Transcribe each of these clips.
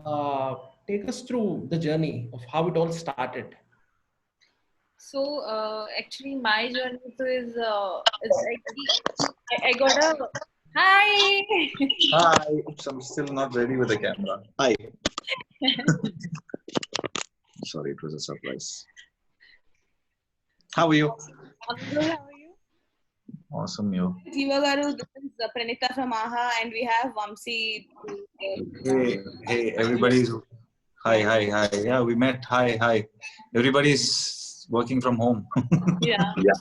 uh, take us through the journey of how it all started. So actually, my journey to is actually I got a hi. Hi. Oops, I'm still not ready with the camera. Hi. Sorry, it was a surprise. How are you? I'm good. How are you? Awesome, you. Jiva Garu, this is Pranita from AHA, and we have Vamsi. Hey, everybody's. Hi, hi, hi. Yeah, we met. Hi, hi. Everybody's working from home. Yeah. Yeah.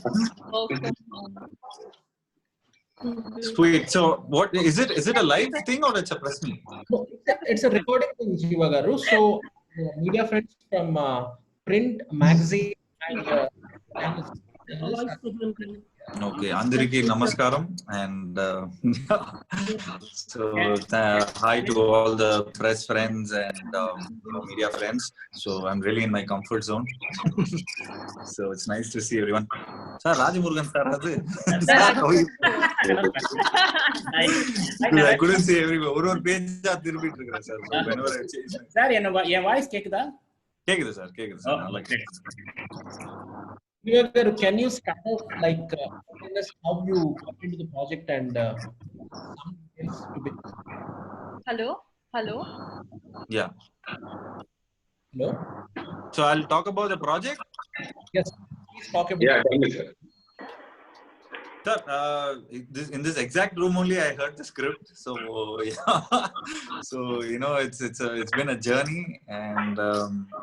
Work from home. Sweet. So, what is it? Is it a live thing or it's a press meet? No, it's a recording thing, Jiva Garu. So, media friends from print, magazine, and journalists are Okay, Andariki Namaskaram and so hi to all the press friends and media friends. So I'm really in my comfort zone. So it's nice to see everyone. Sir, Rajamurugan sir, how are you? Because I couldn't see everyone. ஒரு page திரும்பிட்டு இருக்கேன் sir. So whenever I change. Sir, N voice கேக்குதா? கேக்குது sir, கேக்குது sir. நல்லா Jiva Garu, can you start off like telling us how you got into the project and some details to be. Hello. Hello. Yeah. Hello. So I'll talk about the project. Yes, please talk about. Yeah, tell me, sir. Sir, in this exact room only I heard the script. So yeah, so you know it's been a journey, and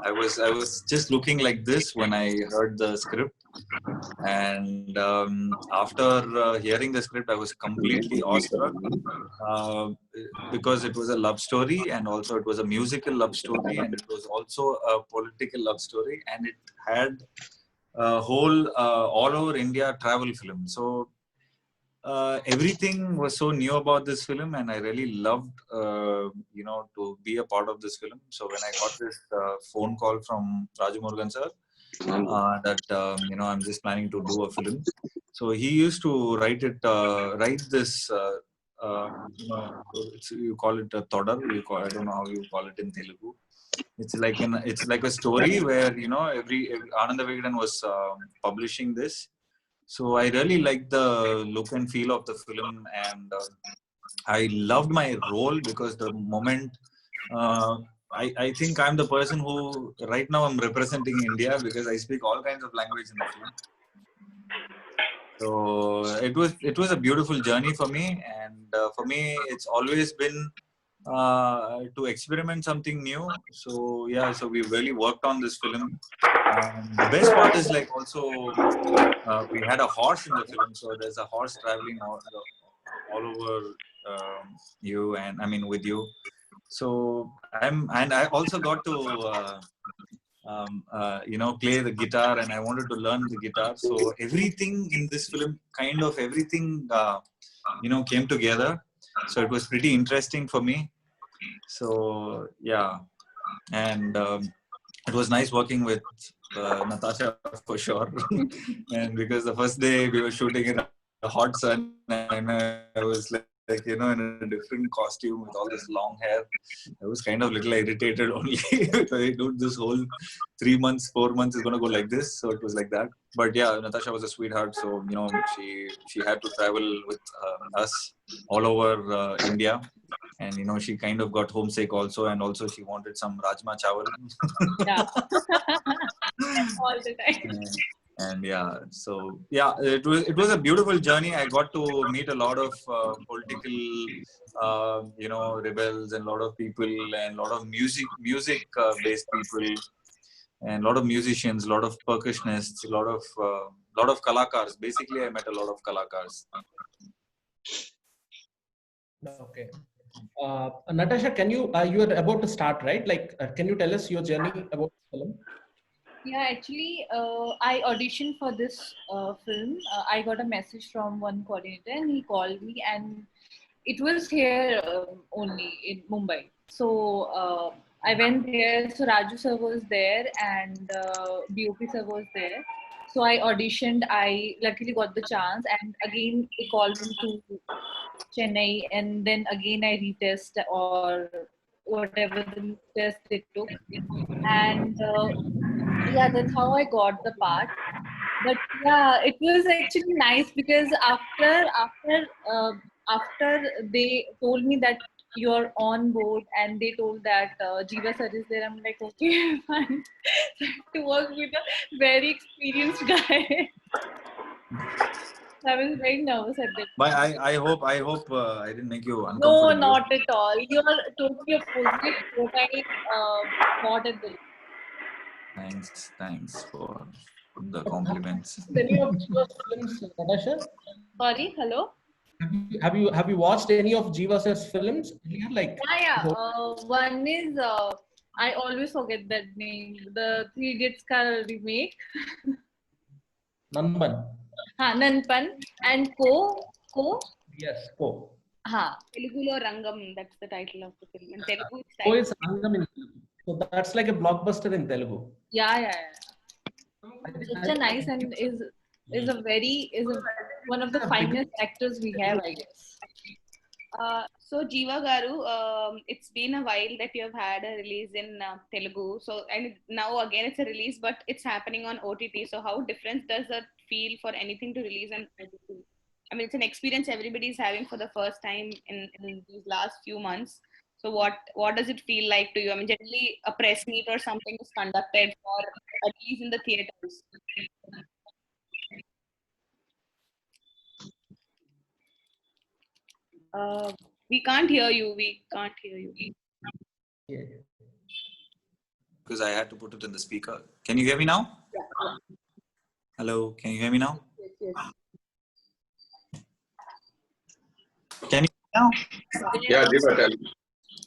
I was just looking like this when I heard the script, and after hearing the script, I was completely awestruck because it was a love story, and also it was a musical love story, and it was also a political love story, and it had whole all over India travel film. So everything was so new about this film, and I really loved to be a part of this film. So when I got this phone call from Rajamurugan sir that I'm just planning to do a film. So he used to write this you call it a todar, I don't know how you call it in Telugu. It's like a story where every Ananda Vigadan was publishing this. So I really liked the look and feel of the film, and I loved my role because the moment I think I'm the person who right now I'm representing India because I speak all kinds of language in the film. So it was a beautiful journey for me, and for me it's always been to experiment something new. So yeah, so we really worked on this film. The best part is like also we had a horse in the film, so there's a horse traveling all over you, and I mean with you. So and I also got to play the guitar, and I wanted to learn the guitar. So everything in this film, kind of everything came together. So it was pretty interesting for me. So yeah, and it was nice working with Natasha for sure. And because the first day we were shooting in a hot sun, and I was like in a different costume with all this long hair. I was kind of little irritated only because I do this whole 3 months, 4 months is going to go like this. So it was like that. But yeah, Natasha was a sweetheart. So she had to travel with us all over India. And she kind of got homesick also, and also she wanted some rajma chawal. Yeah. All the time. And yeah, so yeah, it was a beautiful journey. I got to meet a lot of political rebels, and a lot of people, and a lot of music based people, and a lot of musicians, a lot of percussionists, a lot of kalakars. Basically, I met a lot of kalakars. Okay. Natasha, can you are about to start, right? Like, can you tell us your journey about the film? Yeah, actually, I auditioned for this film. I got a message from one coordinator, and he called me, and it was here only in Mumbai. So I went there. So Raju sir was there, and DOP sir was there. So I auditioned. I luckily got the chance, and again they called me to Chennai, and then again I retest or whatever the test they took, and yeah, that's how I got the part. But yeah, it was actually nice because after they told me that you're on board and they told that Jiva sir is there, I'm like, okay, fine. To work with a very experienced guy. I was very nervous at that But time. I hope I didn't make you No, uncomfortable. not at all. You're totally opposite what I thought at the Thanks for the compliments. Any of Jiva's films, Natasha? Sorry, hello? Have you watched any of Jiva's films earlier? Like, Yeah. One is I always forget that name. The Three Idiots ka remake. Nanban. Nanpan and Ko. Yes, Ko. Telugulo Rangam, that's the title of the film. In Telugu, it's Ko titled. is Rangam in Telugu. So that's like a blockbuster in Telugu. Yeah. Such a nice and is one of the finest actors we have, I guess. So Jiva Garu, it's been a while that you have had a release in Telugu. So and now again it's a release, but it's happening on OTT. So how different does that feel for anything to release on OTT? I mean, it's an experience everybody's having for the first time in these last few months. So what does it feel like to you? I mean, generally a press meet or something is conducted for a release in the theaters. We can't hear you. We can't hear you. Yeah. Because I had to put it in the speaker. Can you hear me now? Yeah. Hello, can you hear me now? Yes. Can you hear me now? Yeah, Jiva, tell.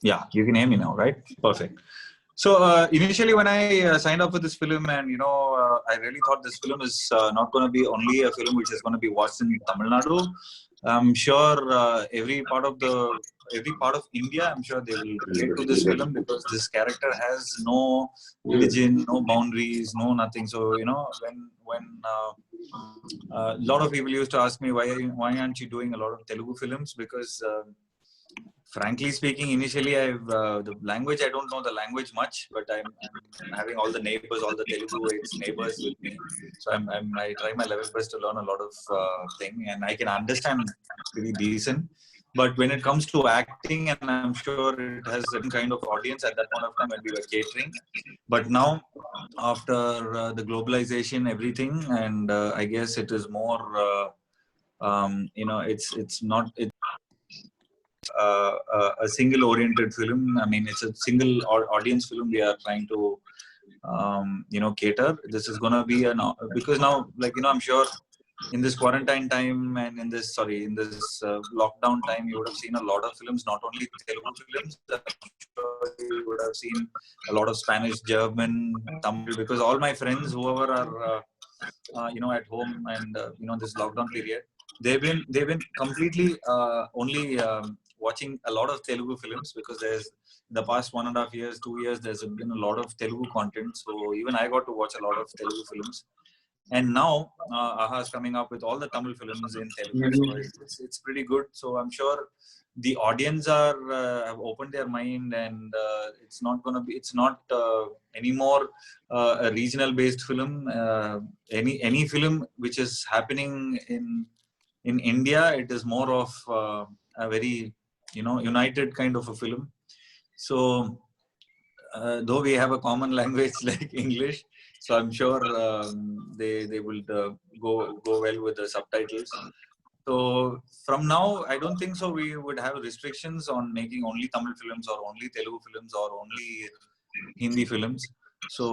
Yeah, you can hear me now, right? Perfect. So initially when I signed up for this film, and I really thought this film is not going to be only a film which is going to be watched in Tamil Nadu. I'm sure every part of India, I'm sure they will relate to this film because this character has no religion, no boundaries, no nothing. So when a lot of people used to ask me why aren't you doing a lot of Telugu films, because frankly speaking, initially the language, I don't know the language much, but I'm having all the neighbors, all the Telugu neighbors with me. So I try my level best to learn a lot of thing, and I can understand pretty decent. But when it comes to acting, and I'm sure it has a certain kind of audience at that point of time when we were catering. But now, after the globalization, everything, and I guess it is more, it's not. A single oriented film. I mean, it's a single audience film we are trying to cater. This is going to be because now, I'm sure in this quarantine time and in this lockdown time, you would have seen a lot of films, not only Telugu films. I'm sure you would have seen a lot of Spanish, German, Tamil, because all my friends, whoever are at home and this lockdown period, they've been completely only watching a lot of Telugu films, because there's the past 1.5 years, 2 years, there's been a lot of Telugu content. So even I got to watch a lot of Telugu films. And now AHA is coming up with all the Tamil films in Telugu. So it's pretty good. So I'm sure the audience have opened their mind, and it's not anymore a regional based film. Any film which is happening in India, it is more of a very united kind of a film. So though we have a common language like English, so I'm sure they will go well with the subtitles. So from now, I don't think so we would have restrictions on making only Tamil films or only Telugu films or only Hindi films. So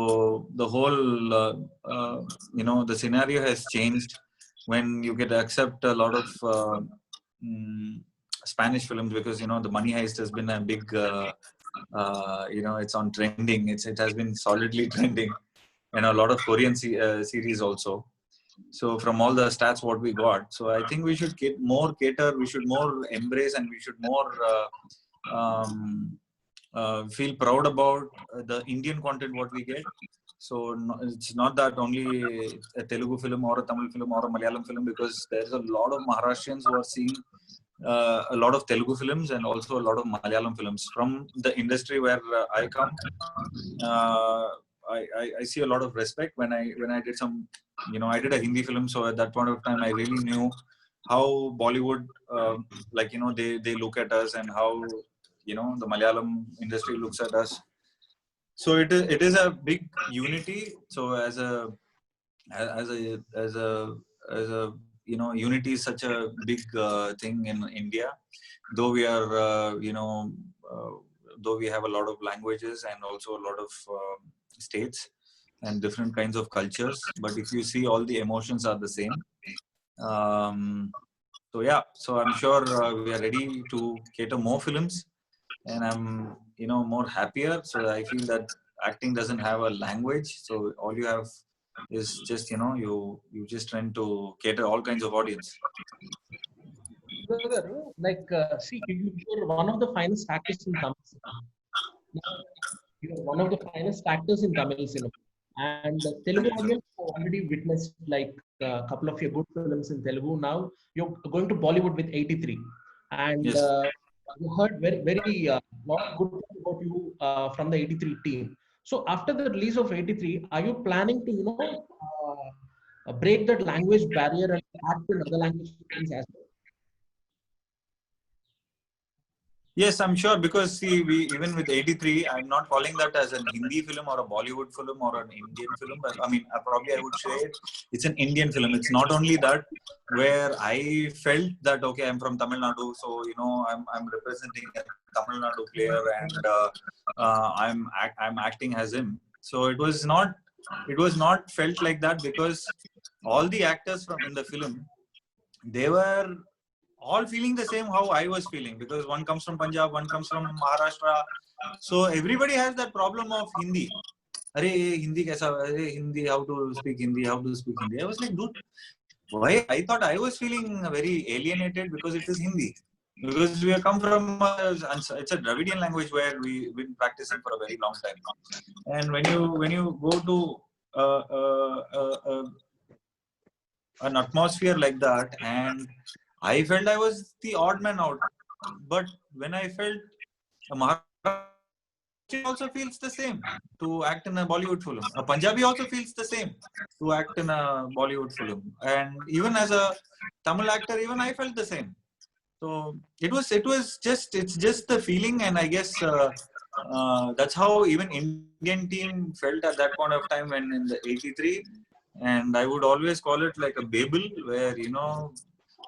the whole the scenario has changed when you get to accept a lot of Spanish films, because the Money Heist has been a big it's on trending. It has been solidly trending, and a lot of Korean series also. So from all the stats what we got, so I think we should cater, we should more embrace, and we should more feel proud about the Indian content what we get. So it's not that only a Telugu film or a Tamil film or a Malayalam film, because there's a lot of Maharashtrians who are seeing a lot of Telugu films and also a lot of Malayalam films. From the industry where I come, I see a lot of respect when I did some, I did a Hindi film. So at that point of time, I really knew how Bollywood, they look at us, and how, the Malayalam industry looks at us. So it is a big unity. So as a unity is such a big thing in India. Though we are, though we have a lot of languages and also a lot of states and different kinds of cultures, but if you see, all the emotions are the same. So yeah, so I'm sure we are ready to cater more films, and I'm more happier. So I feel that acting doesn't have a language. So all you have is just you just trying to cater all kinds of audience. Like, see, you're one of the finest actors in Tamil cinema. You're one of the finest actors in Tamil cinema, and the Telugu audience have already witnessed like a couple of your good films in Telugu. Now you're going to Bollywood with 83, and Yes. you heard very lot of good things about you from the 83 team. So after the release of 83, are you planning to break that language barrier and act in other language films as well? Yes, I'm sure, because see, we even with 83, I'm not calling that as an Hindi film or a Bollywood film or an Indian film. But I mean, probably I would say it's an Indian film. It's not only that, where I felt that okay, I'm from Tamil Nadu, so I'm representing a Tamil Nadu player, and I'm acting as him. So it was not felt like that, because all the actors from in the film, they were all feeling the same how I was feeling, because one comes from Punjab, one comes from Maharashtra. So everybody has that problem of Hindi. Arey, Hindi kaisa? Arey, Hindi, how to speak Hindi? How to speak Hindi? I was like, dude, why? I thought I was feeling very alienated because it is Hindi. Because we have come from, it's a Dravidian language where we've been practicing for a very long time. And when you go to an atmosphere like that, and I felt I was the odd man out. But when I felt a Maharashtrian also feels the same to act in a Bollywood film. A Punjabi also feels the same to act in a Bollywood film. And even as a Tamil actor, even I felt the same. So it's just the feeling, and I guess that's how even Indian team felt at that point of time when in the 83. And I would always call it like a Babel, where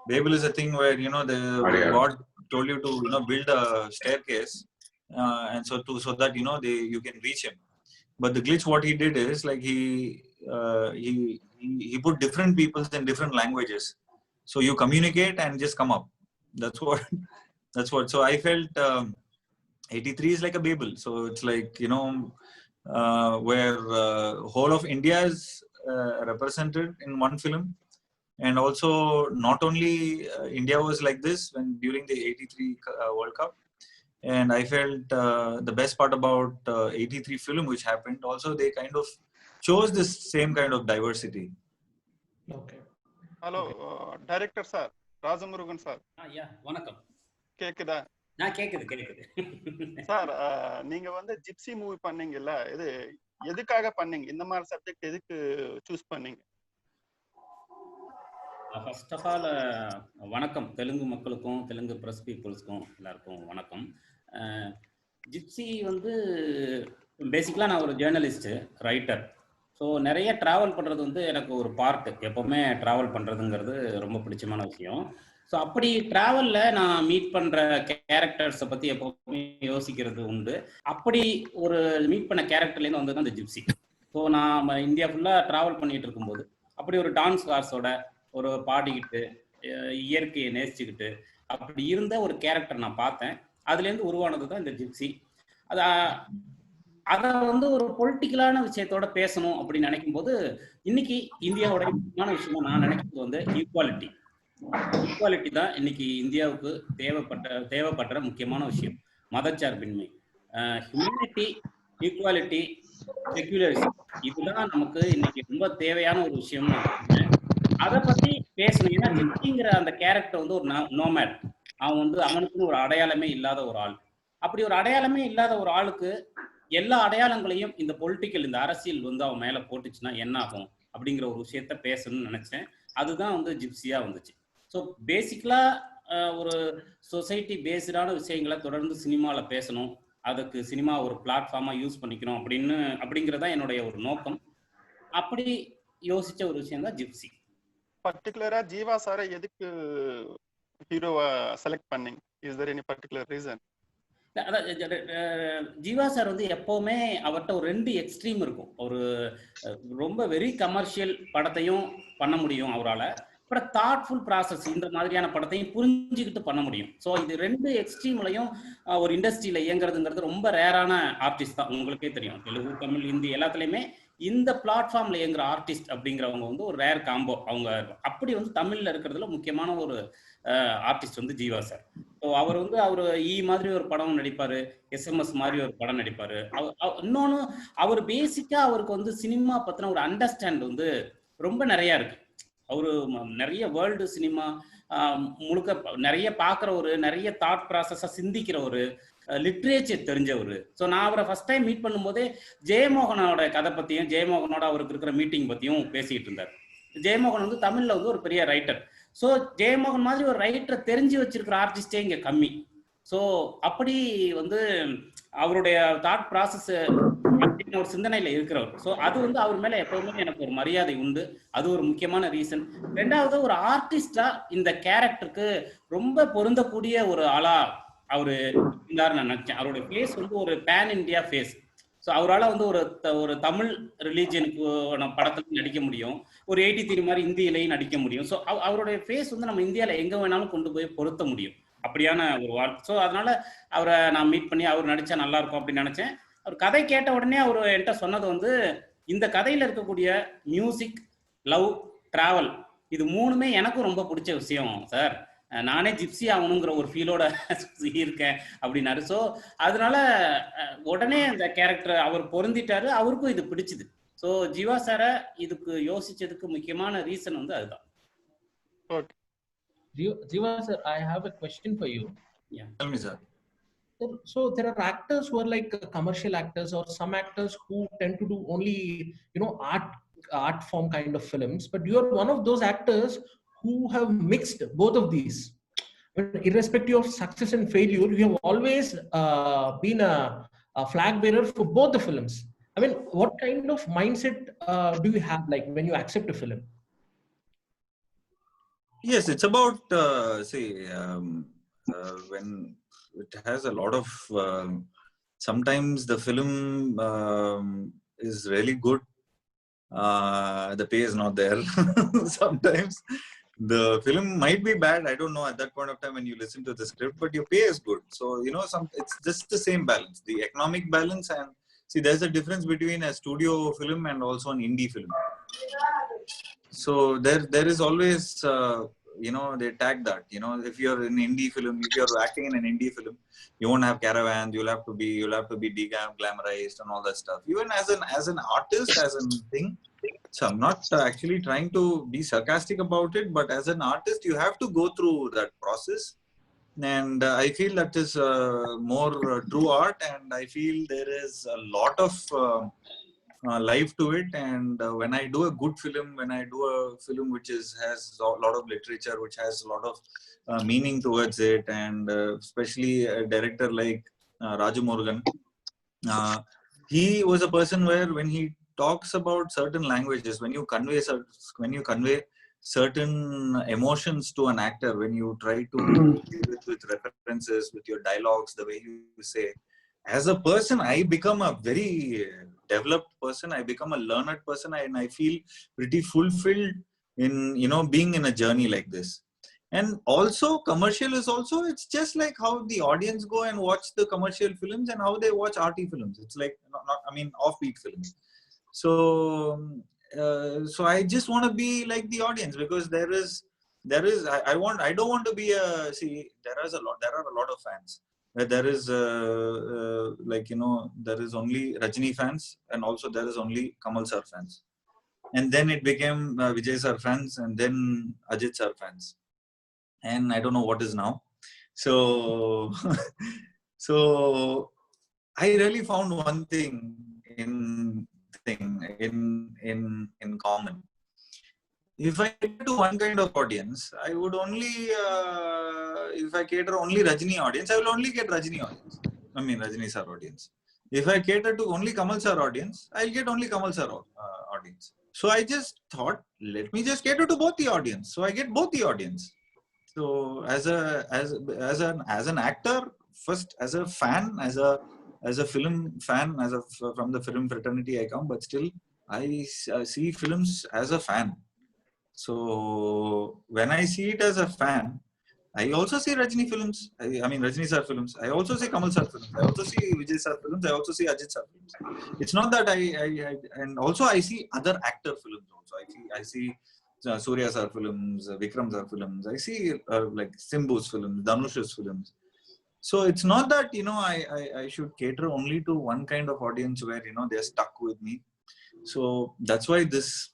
Babel is a thing where God told you to build a staircase, and so that you can reach him. But the glitch, what he did is like he put different peoples in different languages, so you communicate and just come up. That's what. So I felt 83 is like a Babel. So it's like where whole of India is represented in one film. And also, not only India was like this when during the 83 World Cup, and I felt the best part about 83 film which happened, also they kind of chose this same kind of diversity. Okay. Hello, director sir, Rajamurugan sir. Yeah, vanakkam. கேக்குதா? நான் கேக்குது. Sir, நீங்க வந்து gypsy movie பண்ணீங்கல்ல, இது எதுக்காக பண்ணீங்க? இந்த மாதிரி சப்ஜெக்ட் எதுக்கு சூஸ் பண்ணீங்க? ஃபர்ஸ்ட் ஆஃப் ஆல் வணக்கம் தெலுங்கு மக்களுக்கும் தெலுங்கு ப்ரெஸ் பீப்புள்ஸ்க்கும் எல்லாருக்கும் வணக்கம். ஜிப்சி வந்து பேசிக்கலாக நான் ஒரு ஜேர்னலிஸ்ட்டு, ரைட்டர். ஸோ நிறைய ட்ராவல் பண்ணுறது வந்து எனக்கு ஒரு பார்ட்டு. எப்போவுமே ட்ராவல் பண்ணுறதுங்கிறது ரொம்ப பிடிச்சமான விஷயம். ஸோ அப்படி ட்ராவலில் நான் மீட் பண்ணுற கேரக்டர்ஸை பற்றி எப்போவுமே யோசிக்கிறது உண்டு. அப்படி ஒரு மீட் பண்ண கேரக்டர்லேருந்து வந்து தான் அந்த ஜிப்சி. ஸோ நான் இந்தியா ஃபுல்லாக ட்ராவல் பண்ணிகிட்டு இருக்கும்போது அப்படி ஒரு டான்ஸ் கார்ஸோட ஒரு பாடிக்கிட்டு இயற்கையை நேசிச்சுக்கிட்டு அப்படி இருந்த ஒரு கேரக்டர் நான் பார்த்தேன். அதுலேருந்து உருவானது தான் இந்த ஜிப்சி. அதை வந்து ஒரு பொலிட்டிக்கலான விஷயத்தோட பேசணும் அப்படின்னு நினைக்கும் போது இன்னைக்கு இந்தியாவோட முக்கியமான விஷயம் நான் நினைக்கிறது வந்து ஈக்குவாலிட்டி தான் இன்னைக்கு இந்தியாவுக்கு தேவைப்பட்ட முக்கியமான விஷயம். மதச்சார்பின்மை, ஹியூமனிட்டி, ஈக்குவாலிட்டி, செக்யூலரிசம், இதுதான் நமக்கு இன்னைக்கு ரொம்ப தேவையான ஒரு விஷயம். அதை பத்தி பேசணும். ஏன்னா ஜிப்சிங்கிற அந்த கேரக்டர் வந்து ஒரு நோமேட். அவன் வந்து அவனுக்குன்னு ஒரு அடையாளமே இல்லாத ஒரு ஆள். அப்படி ஒரு அடையாளமே இல்லாத ஒரு ஆளுக்கு எல்லா அடையாளங்களையும் இந்த பொலிட்டிக்கல், இந்த அரசியல் வந்து அவன் மேல போட்டுச்சுன்னா என்ன ஆகும் அப்படிங்கிற ஒரு விஷயத்த பேசணும்னு நினைச்சேன். அதுதான் வந்து ஜிப்சியா வந்துச்சு. ஸோ பேசிக்கலா ஒரு சொசைட்டி பேஸ்டான விஷயங்களை தொடர்ந்து சினிமாவில் பேசணும், அதுக்கு சினிமா ஒரு பிளாட்ஃபார்மா யூஸ் பண்ணிக்கணும் அப்படிங்கிறதா என்னுடைய ஒரு நோக்கம். அப்படி யோசிச்ச ஒரு விஷயம் தான் ஜிப்சி. பர்டிகுலரா ஜீவா சாரை எதுக்கு ஹீரோவா செலக்ட் பண்ணீங்க? Is there any particular reason? Jiiva sir வந்து எப்பவுமே அவர்கிட்ட ஒரு 2 எக்ஸ்ட்ரீம் இருக்கும். ஒரு ரொம்ப வெரி கமர்ஷியல் படத்தையும் பண்ண முடியும் அவரால், அப்புறம் தாட்ஃபுல் ப்ராசஸ் இந்த மாதிரியான படத்தையும் புரிஞ்சுக்கிட்டு பண்ண முடியும். ஸோ இது 2 எக்ஸ்ட்ரீம்லையும் ஒரு இண்டஸ்ட்ரியில் இயங்குறதுங்கிறது ரொம்ப ரேரான ஆர்டிஸ்ட் தான். உங்களுக்கே தெரியும், தெலுங்கு, தமிழ், ஹிந்தி எல்லாத்துலேயுமே இந்த பிளாட்ஃபார்ம்ல இயங்குற ஆர்டிஸ்ட் அப்படிங்கிறவங்க வந்து ஒரு ரேர் காம்போ. அவங்க அப்படி வந்து தமிழ்ல இருக்கிறதுல முக்கியமான ஒரு ஆர்டிஸ்ட் வந்து ஜீவா சார். ஸோ அவர் வந்து ஈ மாதிரி ஒரு படம் நடிப்பாரு, எஸ்எம்எஸ் மாதிரி ஒரு படம் நடிப்பாரு. இன்னொன்று, அவர் பேசிக்கா அவருக்கு வந்து சினிமா பத்தின ஒரு அண்டர்ஸ்டாண்ட் வந்து ரொம்ப நிறைய இருக்கு. அவரு நிறைய வேர்ல்டு சினிமா முழுக்க நிறைய பார்க்குறவரு, நிறைய தாட் ப்ராசஸா சிந்திக்கிறவரு, லிட்ரேச்சர் தெரிஞ்சவர். ஸோ நான் அவரை ஃபர்ஸ்ட் டைம் மீட் பண்ணும்போதே ஜெயமோகனோட கதை பற்றியும் ஜெயமோகனோட அவருக்கு இருக்கிற மீட்டிங் பற்றியும் பேசிக்கிட்டு இருந்தார். ஜெயமோகன் வந்து தமிழில் வந்து ஒரு பெரிய ரைட்டர். ஸோ ஜெயமோகன் மாதிரி ஒரு ரைட்டரை தெரிஞ்சு வச்சிருக்கிற ஆர்டிஸ்டே இங்கே கம்மி. ஸோ அப்படி வந்து அவருடைய தாட் ப்ராசஸ் அப்படின்னு ஒரு சிந்தனையில் இருக்கிறவர். ஸோ அது வந்து அவர் மேலே எப்பவுமே எனக்கு ஒரு மரியாதை உண்டு. அது ஒரு முக்கியமான ரீசன். 2வது, ஒரு ஆர்டிஸ்டா இந்த கேரக்டருக்கு ரொம்ப பொருந்தக்கூடிய ஒரு ஆளா அவரு இருந்தார் நான் நினைச்சேன். அவருடைய ஃபேஸ் வந்து ஒரு பேன் இண்டியா ஃபேஸ். ஸோ அவரால் வந்து ஒரு தமிழ் ரிலீஜனுக்கு படத்துல நடிக்க முடியும், ஒரு 83 மாதிரி இந்தியிலையும் நடிக்க முடியும். ஸோ அவருடைய ஃபேஸ் வந்து நம்ம இந்தியாவில் எங்கே வேணாலும் கொண்டு போய் பொருத்த முடியும், அப்படியான ஒரு வாழ். ஸோ அதனால அவரை நான் மீட் பண்ணி அவர் நடிச்சா நல்லா இருக்கும் அப்படின்னு நினைச்சேன். அவர் கதை கேட்ட உடனே அவர் என்கிட்ட சொன்னது வந்து, இந்த கதையில இருக்கக்கூடிய மியூசிக், லவ், டிராவல், இது 3மே எனக்கும் ரொம்ப பிடிச்ச விஷயம் சார். நானே ஜிப்சி ஆகணுங்கிற ஒரு ஃபீலோட இருக்கேன் அப்படின்னாரு. ஸோ அதனால உடனே அந்த கேரக்டர் அவர் பொருந்திட்டாரு, அவருக்கும் இது பிடிச்சது. ஸோ ஜீவா சாரை இதுக்கு யோசிச்சதுக்கு முக்கியமான ரீசன் வந்து அதுதான். Jiva sir, I have a question for you. Yeah. Tell me, sir. So there are actors who are like commercial actors, or some actors who tend to do only, art form kind of films. But you are one of those actors who have mixed both of these. Irrespective of success and failure, you have always been a flag bearer for both the films. I mean, what kind of mindset do you have, like, when you accept a film? Yes, it's about when it has a lot of sometimes the film is really good, the pay is not there. Sometimes the film might be bad, I don't know, at that point of time when you listen to the script, but your pay is good. So it's just the same balance, the economic balance. And see, there's a difference between a studio film and also an indie film. So there is always they tag that, if you're in indie film, if you're acting in an indie film, you won't have caravans, you'll have to be de-glamorized and all that stuff. Even as an artist, as a thing. So I'm not actually trying to be sarcastic about it, but as an artist, you have to go through that process. And I feel that is more true art, and I feel there is a lot of life to it. And when I do a good film, when I do a film which has a lot of literature, which has a lot of meaning towards it, and especially a director like Raju Murugan, he was a person where when he talks about certain languages, when you convey certain emotions to an actor, when you try to with references, with your dialogues, the way you say, as a person, I become a very developed person, I become a learned person, and I feel pretty fulfilled in being in a journey like this. And also commercial is also, it's just like how the audience go and watch the commercial films and how they watch arty films. It's like offbeat films. So I just want to be like the audience, because there is I don't want to be there are a lot of fans where there is there is only Rajini fans, and also there is only Kamal sir fans, and then it became Vijay sir fans, and then Ajit sir fans, and I don't know what is now. So so I really found one thing in common. If I cater to one kind of audience, I would only if I cater only Rajini audience, I will only get Rajini audience. I mean Rajini sir audience. If I cater to only Kamal sir audience, I'll get only Kamal sir audience. So I just thought, let me just cater to both the audience. So I get both the audience. So as an actor, first as a fan, as a film fan, from the film fraternity I come, but still I see films as a fan. So when I see it as a fan, I also see Rajini films. I mean Rajini sir films. I also see Kamal sir films. I also see Vijay sir films. I also see Ajit sir films. It's not that I and also I see other actor films also. I see Surya sir films, Vikram sir films. I see like Simbu's films, Dhanush's films. So it's not that I should cater only to one kind of audience where they're stuck with me. So that's why this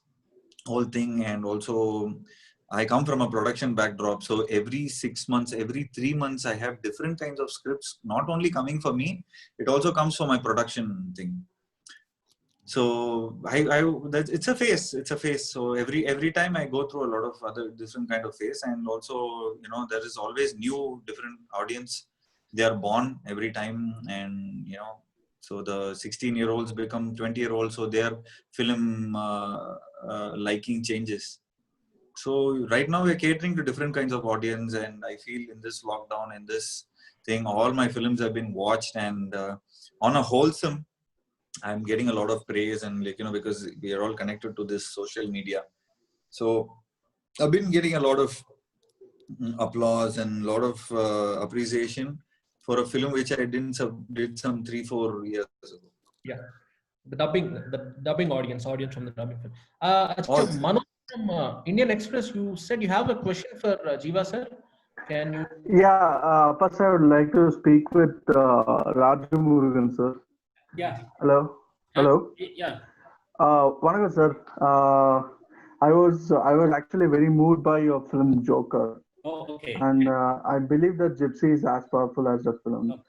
whole thing. And also I come from a production backdrop, so every 6 months, every 3 months I have different kinds of scripts, not only coming for me, it also comes for my production thing. So it's a phase. So every time I go through a lot of other different kind of phase. And also there is always new different audience, they are born every time. And so the 16-year-olds become 20-year-olds, so their film liking changes. So right now we're catering to different kinds of audience, and I feel in this lockdown, in this thing, all my films have been watched, and on a wholesome, I'm getting a lot of praise, and because we are all connected to this social media. So I've been getting a lot of applause and a lot of appreciation for a film which I did some 3-4 years ago. Yeah, the dubbing audience from the dubbing film. Manoj from Indian Express, you said you have a question for Jiva sir. Can you? Yeah, first I would like to speak with Raju Murugan sir. Yeah. Hello. Yeah. Vanakkam sir. I was actually very moved by your film Joker. Oh, okay. And I believe that Gypsy is as powerful as the film.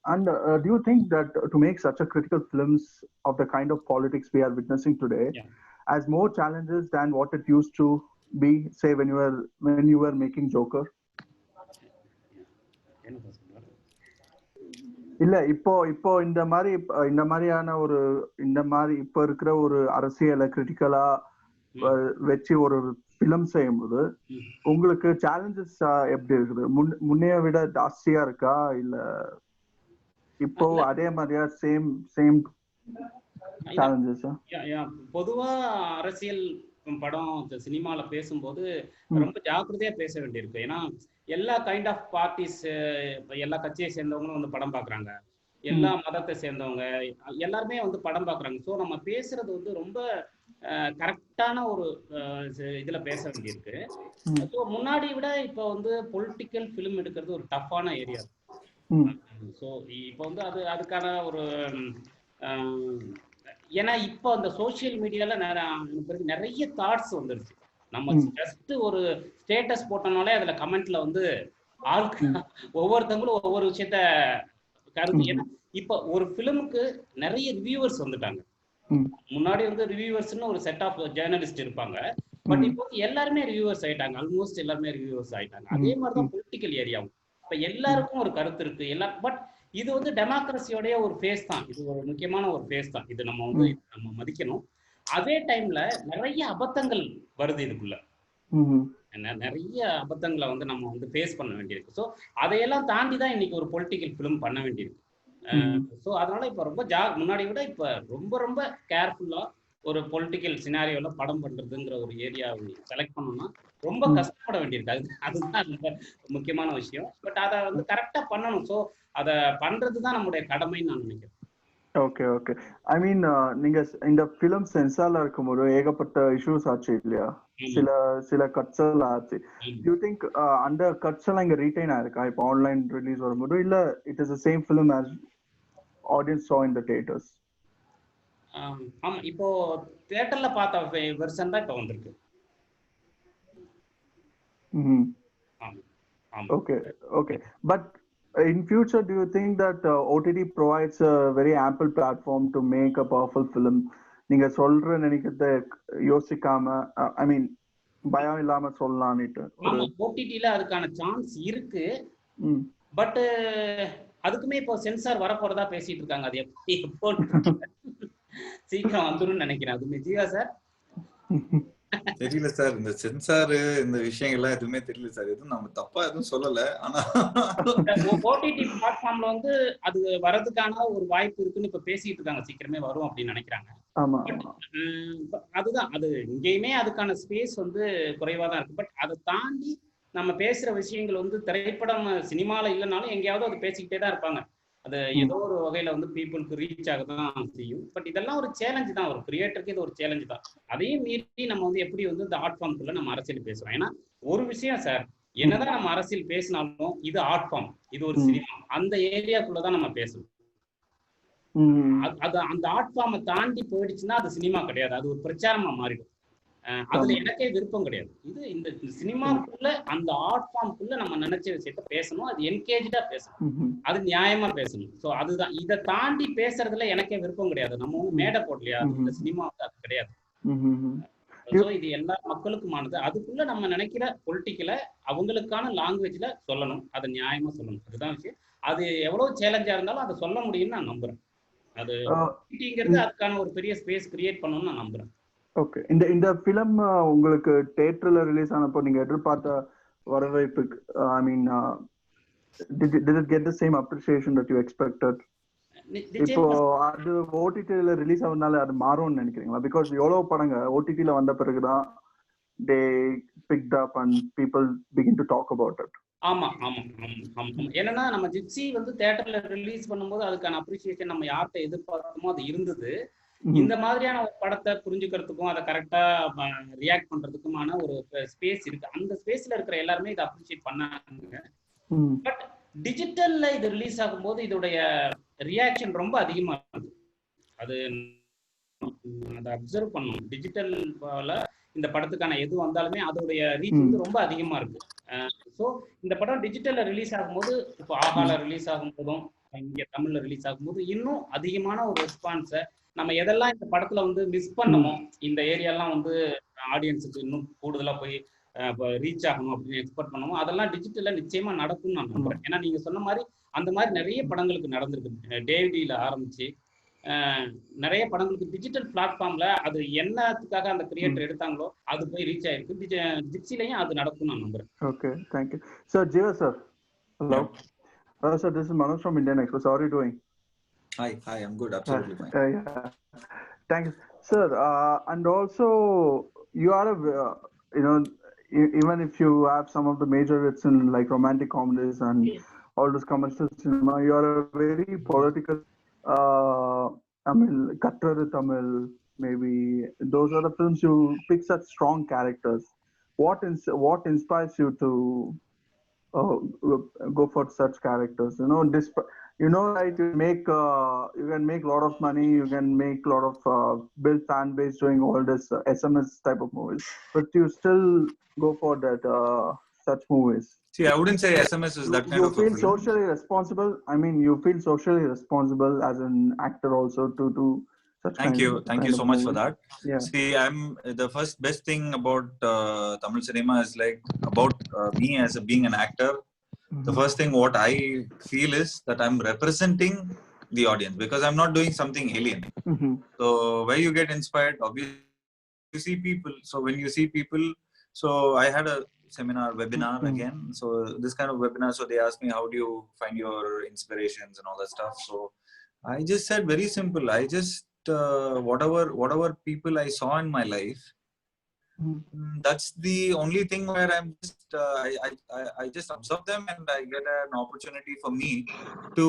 And do you think that to make such a critical films of the kind of politics we are witnessing today has more challenges than what it used to be, say, when you were making Joker? இல்ல இப்போ இந்த மாதிரியான இந்த மாதிரி இப்ப இருக்கிற ஒரு அரசியலை கிரிட்டிக்கலா வச்சு ஒரு பிலிம் செய்யும்போது உங்களுக்கு சேலஞ்சஸ் எப்படி இருக்குது? முன்னைய விட ஜாஸ்தியா இருக்கா இல்ல இப்போ அதே மாதிரியா சேம் சேலஞ்சஸ்? பொதுவா அரசியல் படம் சினிமால பேசும்போது ரொம்ப ஜாக்கிரதையா பேச வேண்டியிருக்கு. ஏன்னா எல்லா கைண்ட் ஆஃப் பார்ட்டிஸ், எல்லா கட்சியை சேர்ந்தவங்களும் வந்து படம் பாக்குறாங்க, எல்லா மதத்தை சேர்ந்தவங்க எல்லாருமே வந்து படம் பாக்குறாங்க. ஸோ நம்ம பேசுறது வந்து ரொம்ப கரெக்டான ஒரு இதுல பேச வேண்டியிருக்கு. ஸோ முன்னாடி விட இப்போ வந்து பொலிட்டிக்கல் ஃபிலிம் எடுக்கிறது ஒரு டஃப்பான ஏரியா. ஸோ இப்போ வந்து அதுக்கான ஒரு ஏன்னா இப்போ அந்த சோசியல் மீடியால நிறைய தாட்ஸ் வந்துருச்சு. நம்ம ஜஸ்ட் ஒரு ஸ்டேட்டஸ் போட்டனாலே அதுல கமெண்ட்ல வந்து ஆளுக்கு ஒவ்வொருத்தவங்களும் ஒவ்வொரு விஷயத்த கருத்து. ஏன்னா இப்ப ஒரு பிலிமுக்கு நிறைய ரிவ்யூவர்ஸ் வந்துட்டாங்க. முன்னாடி வந்து ரிவ்யூவர்ஸ்னு ஒரு செட் ஆஃப் ஜேர்னலிஸ்ட் இருப்பாங்க, பட் இப்போ எல்லாருமே ரிவ்யூவர்ஸ் ஆயிட்டாங்க, ஆல்மோஸ்ட் எல்லாருமே ரிவ்யூவர்ஸ் ஆயிட்டாங்க. அதே மாதிரிதான் பொலிட்டிக்கல் ஏரியாவும் இப்ப எல்லாருக்கும் ஒரு கருத்து இருக்கு. பட் இது வந்து டெமோக்ரஸியோடைய ஒரு ஃபேஸ் தான், இது ஒரு முக்கியமான ஒரு ஃபேஸ் தான், இது நம்ம வந்து நம்ம மதிக்கணும். அதே டைம்ல நிறைய அபத்தங்கள் வருது இதுக்குள்ள, நிறைய அபத்தங்களை வந்து நம்ம வந்து ஃபேஸ் பண்ண வேண்டியிருக்கு. ஸோ அதையெல்லாம் தாண்டி தான் இன்னைக்கு ஒரு பொலிட்டிக்கல் ஃபிலிம் பண்ண வேண்டியிருக்கு. ஸோ அதனால இப்போ ரொம்ப முன்னாடி விட இப்போ ரொம்ப ரொம்ப கேர்ஃபுல்லா ஒரு பொலிட்டிக்கல் சினாரியோல படம் பண்றதுங்கிற ஒரு ஏரியாவை செலக்ட் பண்ணணும்னா ரொம்ப கஷ்டப்பட வேண்டியிருக்கு. அதுதான் முக்கியமான விஷயம். பட் அதை வந்து கரெக்டா பண்ணணும். ஸோ அதை பண்றதுதான் நம்முடைய கடமைன்னு நான் நினைக்கிறேன். Okay okay. ஐ மீன் நீங்க இந்த பிலிம் சென்சார்ல இருக்கும்போது ஏகப்பட்ட இஷ்யூஸ் ஆச்சு இல்லையா? சில கட்ஸ் எல்லாம் ஆச்சு. யூ திங்க் அந்த கட்ஸ் எல்லாம் இங்க ரீடைன் ஆயிருக்கா இப்போ ஆன்லைன் ரிலீஸ் வரும்போது, இல்ல it is the same film as audience saw in the theaters? ஆமா, இப்போ தியேட்டர்ல பார்த்த வெர்ஷன் தான் இப்போ வந்திருக்கு. Okay. But in future, do you think that OTT provides a very ample platform to make a powerful film? நீங்க சொல்ற நினைக்கிறத யோசிக்காம ஐ மீன் பயம் இல்லாம சொல்லலாம்னுட்டு. ஆமா, ஓடிடில அதுக்கான சான்ஸ் இருக்கு. பட் அதுக்குமே இப்போ சென்சார் வரப்போறதா பேசிட்டு இருக்காங்க. அது எப்போ சீக்கிரம் வந்துரும் நினைக்கிறேன். அதுமே ஜீவா சார் தெரியல சார், இந்த சென்சார் இந்த விஷயங்கள்லாம் எதுவுமே தெரியல சார். எதுவும் நம்ம தப்பா எதுவும் சொல்லல. ஆனா ஓடிடி பிளாட்ஃபார்ம்ல வந்து அது வரதுக்கான ஒரு வாய்ப்பு இருக்குன்னு இப்ப பேசிட்டு இருக்காங்க. சீக்கிரமே வரும் அப்படின்னு நினைக்கிறாங்க. அதுதான், அது இங்கேயுமே அதுக்கான ஸ்பேஸ் வந்து குறைவா தான் இருக்கு. பட் அதை தாண்டி நம்ம பேசுற விஷயங்கள் வந்து திரைப்படம் சினிமால இல்லைனாலும் எங்கேயாவது அது பேசிக்கிட்டே தான் இருப்பாங்க. அது ஏதோ ஒரு வகையில வந்து பீப்புளுக்கு ரீச் ஆக தான் செய்யும். பட் இதெல்லாம் ஒரு சேலஞ்சு தான், ஒரு கிரியேட்டருக்கு இது ஒரு சேலஞ்சு தான். அதையும் மீறி நம்ம வந்து எப்படி வந்து இந்த ஆர்ட் ஃபார்ம்குள்ள நம்ம அரசியல் பேசுறோம். ஏன்னா ஒரு விஷயம் சார், என்னதான் நம்ம அரசியல் பேசினாலும் இது ஆர்ட் ஃபார்ம், இது ஒரு சினிமா, அந்த ஏரியாக்குள்ளதான் நம்ம பேசணும். அது அந்த ஆர்ட் ஃபார்மை தாண்டி போயிடுச்சுன்னா அது சினிமா கிடையாது, அது ஒரு பிரச்சாரமா மாறிடும். அதுல எனக்கே விருப்பம் கிடையாது. இது இந்த சினிமாக்குள்ள அந்த ஆர்ட் ஃபார்ம்குள்ள நம்ம நினைச்ச விஷயத்த பேசணும், அது என்கேஜா பேசணும், அது நியாயமா பேசணும். ஸோ அதுதான், இதை தாண்டி பேசுறதுல எனக்கே விருப்பம் கிடையாது. நம்ம ஒன்றும் மேடை போடலையா, இந்த சினிமா வந்து அது கிடையாது. ஸோ இது எல்லா மக்களுக்குமானது. அதுக்குள்ள நம்ம நினைக்கிற பொலிட்டிக்கலை அவங்களுக்கான லாங்குவேஜ்ல சொல்லணும், அதை நியாயமா சொல்லணும். அதுதான் விஷயம். அது எவ்வளவு சேலஞ்சா இருந்தாலும் அதை சொல்ல முடியும்னு நான் நம்புறேன். அது அதுக்கான ஒரு பெரிய ஸ்பேஸ் கிரியேட் பண்ணணும்னு நான் நம்புறேன். ஓகே. இந்த ஃபிலிம் உங்களுக்கு தியேட்டர்ல ரிலீஸ் ஆனப்போ நீங்க எதிர்பார்த்த வரவேற்புக்கு, ஐ மீன் did it get the same appreciation that you expected? இப்போ அது ஓடிடில ரிலீஸ் ஆகுறதுனால அது மாறும்னு நினைக்கிறீங்களா? பிகாஸ் எவ்வளவு படங்க ஓடிடில வந்த பிறகுதான் they picked up and people begin to talk about it. ஆமா ஆமா ஆமா. என்னன்னா நம்ம ஜிப்சி வந்து தியேட்டர்ல ரிலீஸ் பண்ணும்போது அதுக்கான அப்ரிசியேஷன் நம்ம யார்கிட்ட எதிர்பார்த்தோமோ அது இருந்தது. இந்த மாதிரியான ஒரு படத்தை புரிஞ்சுக்கிறதுக்கும் அதை கரெக்டா ரியாக்ட் பண்றதுக்குமான ஒரு ஸ்பேஸ் இருக்கு. அந்த ஸ்பேஸ்ல இருக்கிற எல்லாருமே இதை அப்ரிஷியேட் பண்ணாங்க. பட் டிஜிட்டல்ல இது ரிலீஸ் ஆகும்போது இதோடைய ரியாக்ஷன் ரொம்ப அதிகமா இருக்கு. அது அதை அப்சர்வ் பண்ணணும். டிஜிட்டல்ல இந்த படத்துக்கான எது வந்தாலுமே அதோடைய ரீச் வந்து ரொம்ப அதிகமா இருக்கு. ஸோ இந்த படம் டிஜிட்டல்ல ரிலீஸ் ஆகும்போது, இப்போ ஆகால ரிலீஸ் ஆகும் போதும் இங்க தமிழ்ல ரிலீஸ் ஆகும்போது இன்னும் அதிகமான ஒரு ரெஸ்பான்ஸை நம்ம எதெல்லாம் இந்த படத்துல வந்து மிஸ் பண்ணமோ, இந்த ஏரியாலாம் வந்து ஆடியன்ஸுக்கு இன்னும் கூடுதலா போய் ரீச் ஆகணும் அப்படின்னு எக்ஸ்பெக்ட் பண்ணமோ, அதெல்லாம் டிஜிட்டல்ல நிச்சயமா நடக்கும்னு நான் நம்புறேன். ஏன்னா நீங்க சொன்ன மாதிரி அந்த மாதிரி நிறைய படங்களுக்கு நடந்திருக்கு. டேவிடியில ஆரம்பிச்சு நிறைய படங்களுக்கு டிஜிட்டல் பிளாட்ஃபார்ம்ல அது என்னத்துக்காக அந்த கிரியேட்டர் எடுத்தாங்களோ அது போய் ரீச் ஆயிருக்கு. ஜிப்சிலையும் அது நடக்கும் நான் நம்புறேன். Okay, thank you. Sir, Jiva sir. Hello. Sir, this is Manoj from Indian Express. How are you doing? Hi, I'm good. Absolutely fine. Yeah. Thank you, sir. And also, you are even if you have some of the major hits in like romantic comedies and all this commercial cinema, you are a very political. Kattar Tamil, maybe those are the films you pick such strong characters. What inspires you to go for such characters? Like you can make a lot of money, you can make a lot of build fan base doing all this SMS type of movies, but you still go for that such movies. See, I wouldn't say SMS is that kind of a film. You feel socially responsible. I mean, you feel socially responsible as an actor also to do such. Thank you so much for that. Yeah. See, I'm the best thing about Tamil cinema is like about me as being an actor. The first thing what I feel is that I'm representing the audience because I'm not doing something alien. So where you get inspired, obviously you see people. So when you see people, so I had a webinar again. So this kind of webinar, so they asked me, how do you find your inspirations and all that stuff? So I just said very simple. I just whatever people I saw in my life, that's the only thing where I'm just I just observe them and I get an opportunity for me to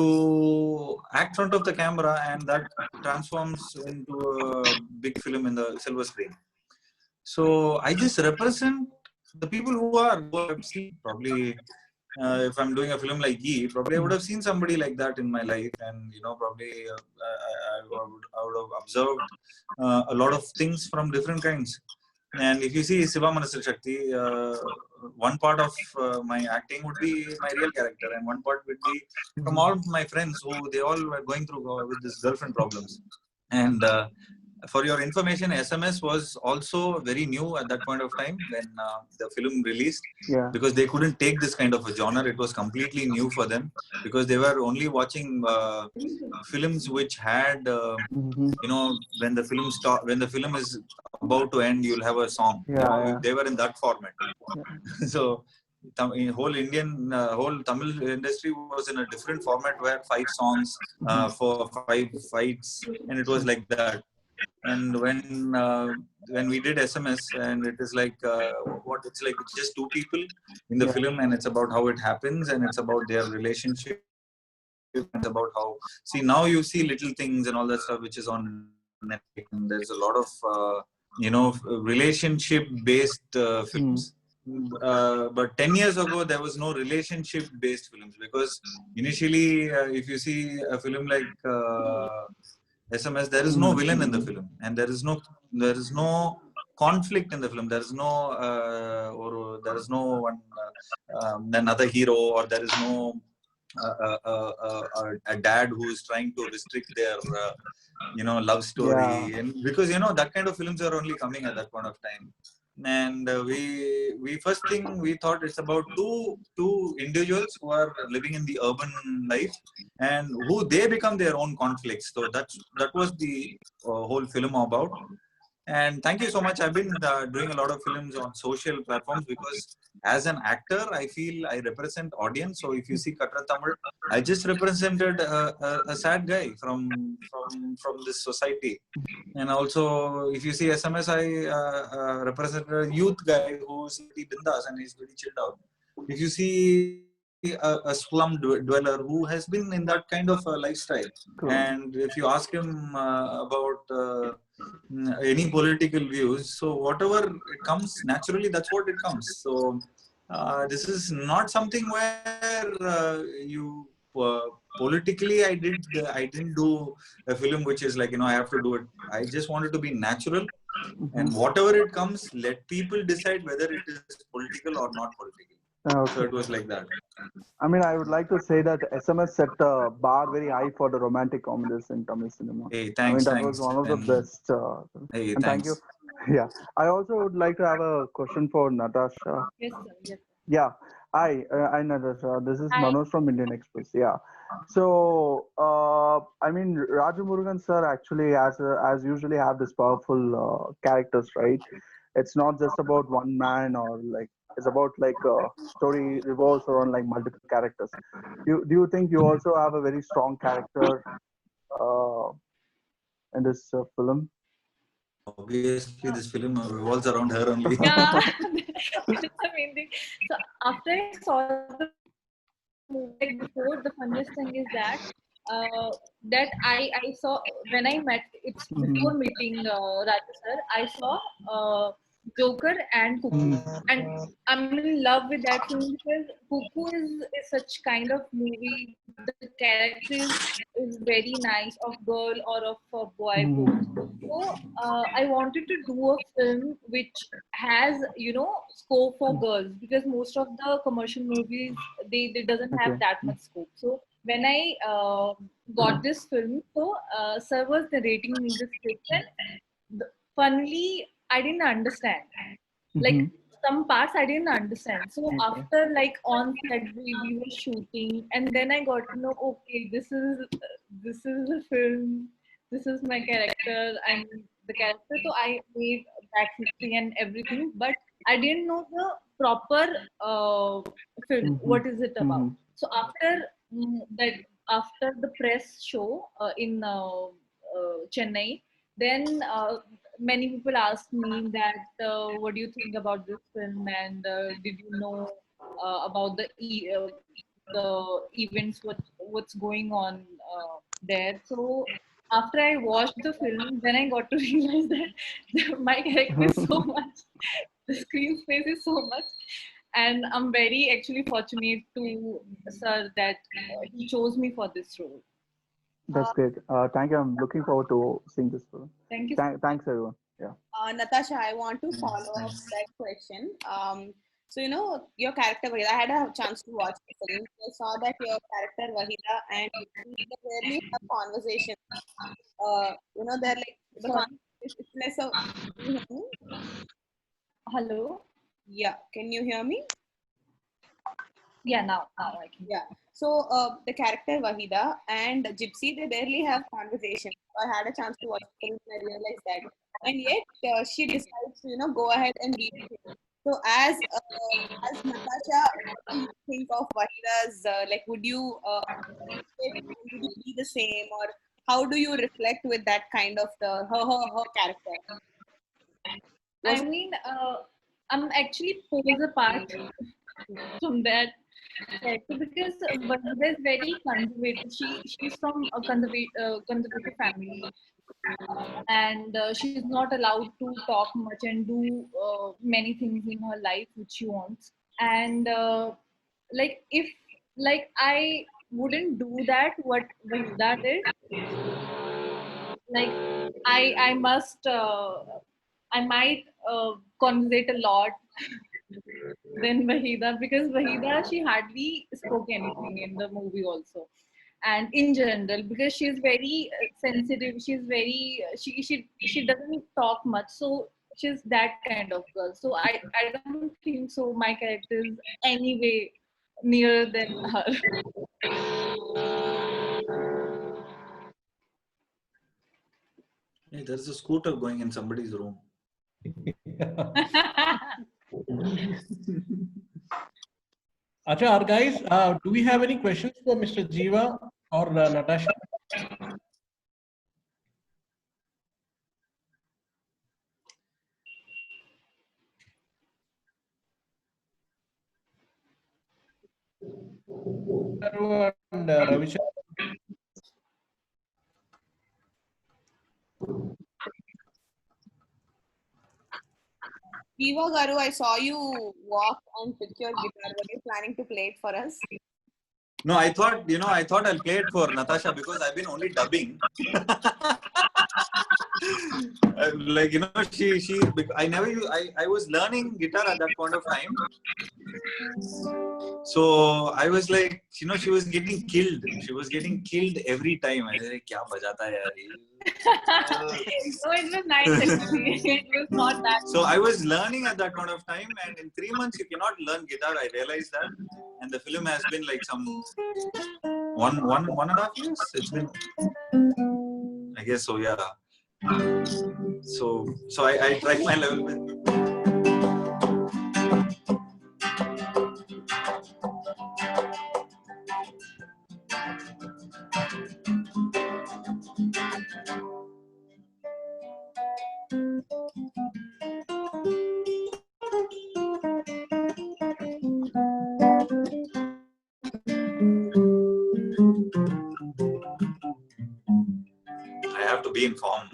act front of the camera, and that transforms into a big film in the silver screen. So I just represent the people who have seen probably. If I'm doing a film like Ye, probably I would have seen somebody like that in my life, and probably I would have observed a lot of things from different kinds. And if you see Siva Manasil Shakti, one part of my acting would be my real character, and one part would be from all my friends who they all were going through with this girlfriend problems. And for your information, SMS was also very new at that point of time when the film released, Yeah. because they couldn't take this kind of a genre. It was completely new for them because they were only watching films which had you know, when the film is about to end, you'll have a song. Yeah, You know, yeah. they were in that format. So in whole Tamil industry was in a different format where 5 songs for 5 fights, and it was like that. And when we did SMS, and it is like it's like just 2 people in the film, and it's about how it happens, and it's about their relationship. It's about how, see, now you see Little Things and all that stuff which is on Netflix, and there's a lot of you know, relationship based films. But 10 years ago there was no relationship based films, because initially if you see a film like SMS, there is no villain in the film, and there is no conflict in the film. There is no or there is no one another hero, or there is no a dad who is trying to restrict their you know, love story. And because, you know, that kind of films are only coming at that point of time. And we first thing we thought it's about two individuals who are living in the urban life, and who they become their own conflicts. So that was the whole film about. And thank you so much. I've been doing a lot of films on social platforms, because as an actor, I feel I represent audience. So if you see Katra Tamil, I just represented a sad guy from this society. And also, if you see SMS, I represented a youth guy who's pretty bindas and he's very chilled out. If you see a slum dweller who has been in that kind of a lifestyle, and if you ask him about any political views, so whatever it comes naturally, that's what it comes. So this is not something where you politically I didn't do a film which is like, you know, I have to do it. I just wanted to be natural, and whatever it comes, let people decide whether it is political or not political. So it was like that. I mean, I would like to say that SMS set the bar very high for the romantic comedies in Tamil cinema. Hey, thanks. I mean, that thanks. was one of the best. Hey, and thanks. thank you. Yeah, I also would like to have a question for Natasha. Yes, sir. Yes. Yeah. Hi, Natasha. This is Hi. Manoj from Indian Express. Yeah. So, I mean, Rajamurugan sir actually, as usually, have this powerful characters, right? It's not just about one man, or like it's about like a story revolves around like multiple characters. Do you think you also have a very strong character in this film? Obviously, this film revolves around her only. Yeah, that's the main thing. So after I saw the movie, like before, the funniest thing is that I saw when I met, it's before meeting Raju sir, I saw Joker and Cuckoo, and I'm in love with that film because Cuckoo is such kind of movie. The character is very nice, of girl or of a boy both. So I wanted to do a film which has, you know, scope for girls, because most of the commercial movies they doesn't have that much scope. So when I got this film, so sir was narrating me the script, and funnily I didn't understand. Like some parts I didn't understand. So after like on set we were shooting, and then I got to know, okay, this is the film. This is my character and the character. So I made backstory and everything, but I didn't know the proper film. What is it about? So after after the press show in Chennai, then many people asked me that what do you think about this film, and did you know about the events, what's going on there. So after I watched the film, then I got to realize that my character is so much, the screen space is so much, and I'm very actually fortunate to sir that he chose me for this role. That's great. Thank you. I'm looking forward to seeing this film. Thank you. Thanks, everyone. Natasha, I want to follow up that question. So, you know, your character, Wahida, I had a chance to watch the film. I saw that your character, Wahida, and they rarely have conversation. You know, they're like, it's less of. Can you hear me? Hello. Yeah, can you hear me? Yeah, now I can. Yeah. So the character Wahida and Gypsy, they barely have conversation. I had a chance to watch the film and I realized that. And yet she decides to, you know, go ahead and be with him. So as Natasha, what do you think of Wahida's, like, would you be the same, or how do you reflect with that kind of her character? I mean, I'm actually pulls apart from that character because Wahida is very conservative. She's from a conservative family, and she's not allowed to talk much and do many things in her life which she wants. And like if like I wouldn't do that what Wahida did, like I must I might conversate a lot than Wahida, because Wahida, she hardly spoke anything in the movie also, and in general because she's very sensitive. She's very she doesn't talk much, so she's that kind of girl. So I don't think so my character is anyway nearer than her. Hey, there's a scooter going in somebody's room. Acha, guys, do we have any questions for Mr. Jiva or Natasha? And Ravichandran. Jiva Garu, I saw you walk and pick your guitar. Were you planning to play it for us? No, I thought I'll play it for Natasha because I've been only dubbing. Like, you know, I was learning guitar at that point of time. So I was like, you know, she was getting killed. She was getting killed every time. I was like, kya bajata hai yaar ye? So it was nice actually. It was not that. So I was learning at that point of time, and in 3 months you cannot learn guitar. I realized that, and the film has been like some one and a half years. It's been, I guess so. Yeah. So I tried my level with. I have to be in form.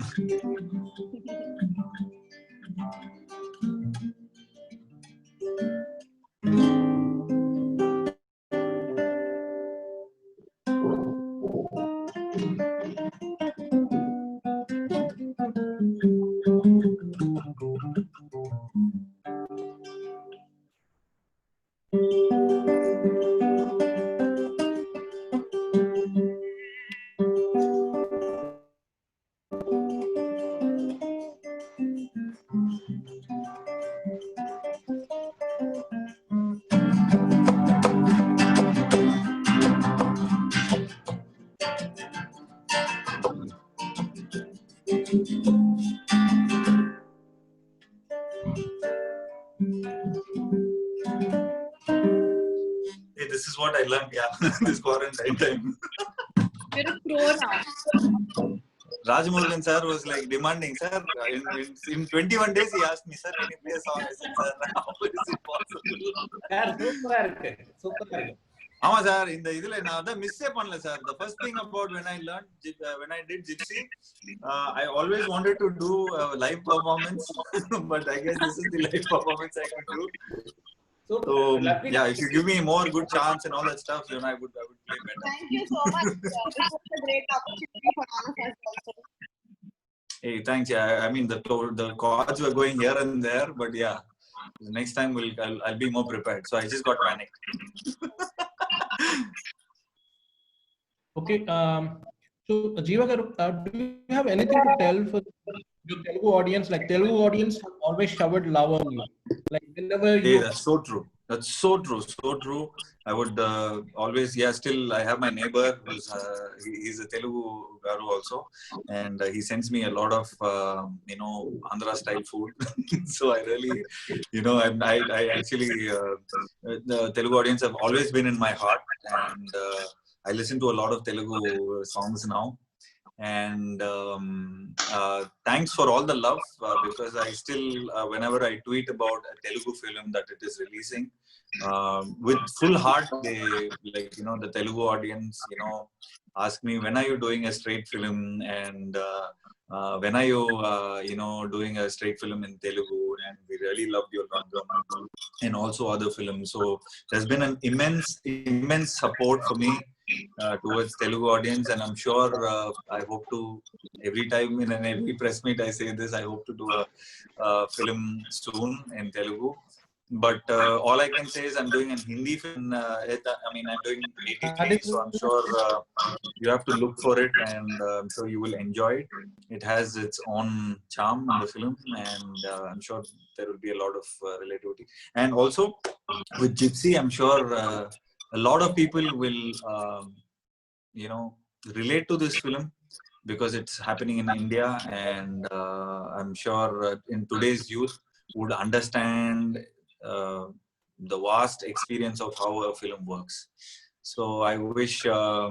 Hey, this is what I learned, yeah, this quarantine time. You're a pro now. Rajmohan sir was like demanding, sir, in 21 days he asked me, sir, can you play a song? I said, sir, how is it possible? சூப்பரா இருக்கு. ஆமா sir, இந்த இதுல நான் அத மிஸ்ஸே பண்ணல sir. The first thing about when I did Gypsy, I always wanted to do a live performance, but I guess this is the live performance I could do. So yeah, if you give me more good chance and all that stuff, you know, I would play better. Thank you so much. This was a great opportunity for all of us also. Hey, thanks. Yeah, I mean the chords were going here and there, but yeah, next time I'll be more prepared. So I just got panicked. Okay. So Jeeva garu, do you have anything to tell for your Telugu audience? Like Telugu audience have always showered love on you. Like whenever Hey, you. that's so true. That's so true. So true. I would always, yeah, still I have my neighbor who's, he's a Telugu Garu also. And he sends me a lot of, Andhra style food. So I really, I actually, the Telugu audience have always been in my heart. And I listen to a lot of Telugu songs now. And thanks for all the love, because I still whenever I tweet about a Telugu film that it is releasing, with full heart, they, like, the Telugu audience, ask me, when are you doing a straight film, and when are you doing a straight film in Telugu, and we really love your Rangam and also other films. So there's been an immense support for me towards Telugu audience, and I'm sure I hope to, every time in every press meet I say this, I hope to do a film soon in Telugu. But all I can say is I'm doing a Hindi film. I'm doing 83, so I'm sure you have to look for it, and I'm sure you will enjoy it. It has its own charm in the film, and I'm sure there will be a lot of relativity. And also with Gypsy, I'm sure a lot of people will, relate to this film because it's happening in India, and I'm sure in today's youth would understand the vast experience of how a film works. So I wish, I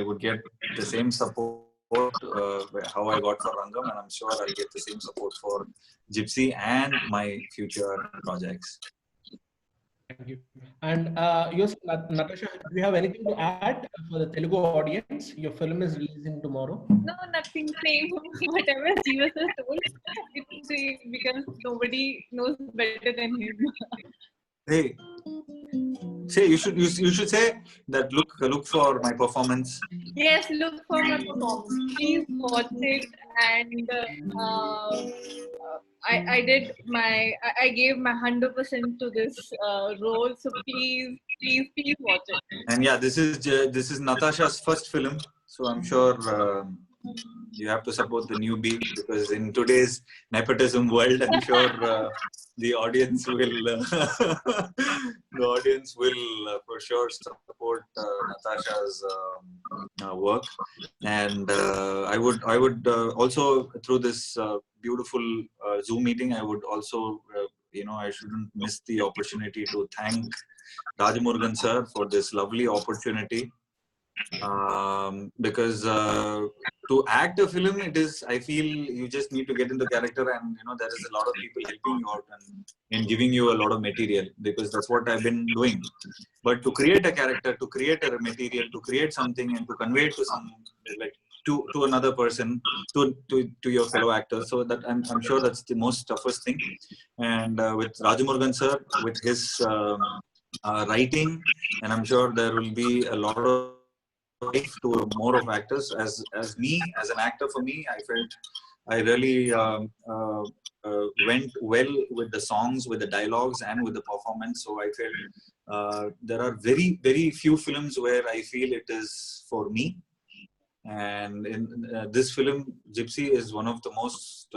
would get the same support how I got for Rangam, and I'm sure I'll get the same support for Gypsy and my future projects. Thank you. And yes, Natasha, do you have anything to add for the Telugu audience? Your film is releasing tomorrow. No, nothing. Same. Whatever Jeeva sir told, it's same because nobody knows better than him. Hey, say you should say that. Look for my performance. Yes, look for my performance. Please watch it. And I did I gave my 100% to this role. So please watch it. And yeah, this is Natasha's first film, so I'm sure you have to support the newbie, because in today's nepotism world, I'm sure the audience will for sure support Natasha's work. And I would also, through this beautiful Zoom meeting, I would also I shouldn't miss the opportunity to thank Rajamurugan sir for this lovely opportunity, because to act a film, I feel you just need to get into character, and there is a lot of people helping you out and giving you a lot of material, because that's what I've been doing. But to create a character, to create a material, to create something and to convey it to some, like, to another person, to your fellow actors, so that I'm sure that's the most toughest thing. And with Rajamurugan sir, with his writing, and I'm sure there will be a lot of life to more of actors. As me, as an actor, for me, I felt I really went well with the songs, with the dialogues, and with the performance. So I felt there are very, very few films where I feel it is for me. And in this film, Gypsy is one of the most